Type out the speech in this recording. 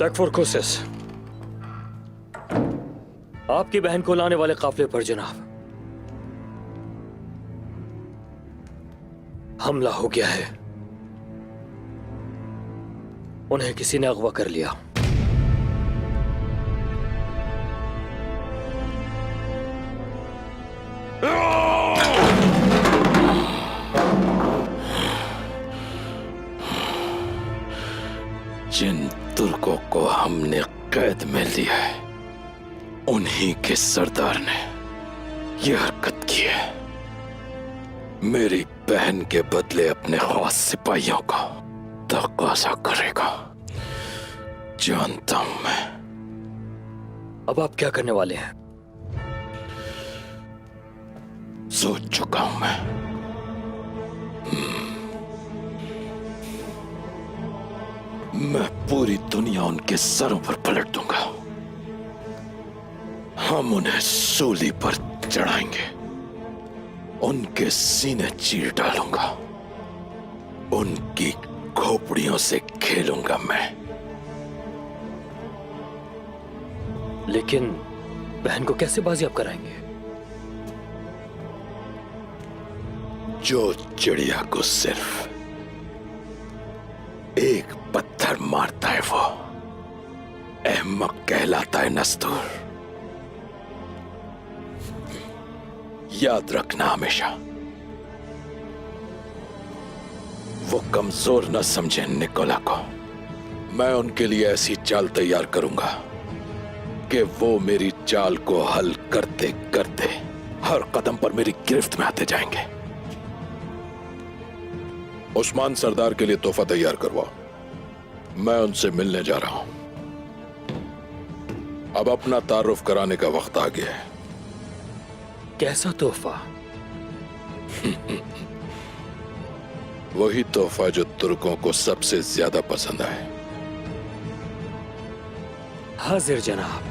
तकफुर खुसिस, आपकी बहन को लाने वाले काफिले पर जनाब हमला हो गया है। उन्हें किसी ने अगवा कर लिया। जिन तुर्कों को हमने कैद में लिया है, उन्हीं के सरदार ने यह हरकत की है। मेरी बहन के बदले अपने खास सिपाहियों को तकाजा करेगा, जानता हूं मैं। अब आप क्या करने वाले हैं? सोच चुका हूं मैं। मैं पूरी दुनिया उनके सरों पर पलट दूंगा। हम उन्हें सूली पर चढ़ाएंगे, उनके सीने चीर डालूंगा, उनकी खोपड़ियों से खेलूंगा मैं। लेकिन बहन को कैसे बाजियाब कराएंगे? जो चिड़िया को सिर्फ एक पत्थर मारता है वो अहमक कहलाता है नस्तूर। याद रखना हमेशा। वो कमजोर न समझे निकोला को। मैं उनके लिए ऐसी चाल तैयार करूंगा कि वो मेरी चाल को हल करते करते हर कदम पर मेरी गिरफ्त में आते जाएंगे। उस्मान सरदार के लिए तोहफा तैयार करवाओ, मैं उनसे मिलने जा रहा हूं। अब अपना तारुफ कराने का वक्त आ गया है। कैसा तोहफा? वही तोहफा जो तुर्कों को सबसे ज्यादा पसंद आए। हाजिर जनाब।